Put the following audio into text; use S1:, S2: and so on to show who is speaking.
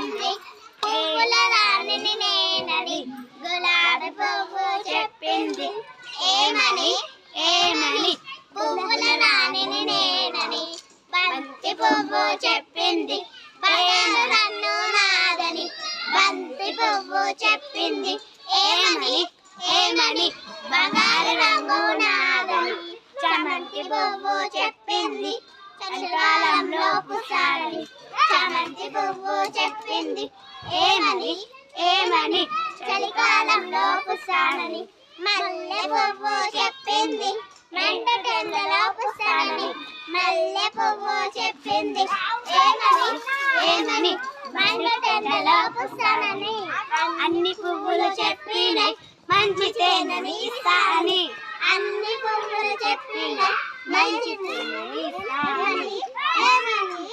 S1: చెప్పింది పువ్వుల రాణిని నేనని గులాబీ పువ్వు చెప్పింది ఏమని ఏమని పువ్వుల రాణిని నేనని బంతి పువ్వు చెప్పింది బయలు నన్ను నాదని బంతి పువ్వు చెప్పింది ఏమని ఏమని బంగారు రంగు నాదని చామంతి పువ్వు చెప్పింది చలికాలంలో పుష్పాలని చామంతి పువ్వు చెప్పింది ఏమని ఏమని చలికాలంలో పుష్పాలని మల్లె పువ్వు చెప్పింది మెండ టెండలో పుష్పాలని మల్లె పువ్వు చెప్పింది ఏమని ఏమని మెండ టెండలో పుష్పాలని అన్ని పువ్వులు చెప్పినాయి మంచి తేనెని ఇస్తానని అన్ని పువ్వులు చెప్పినాయి మంచి తేనెని ఇస్తానని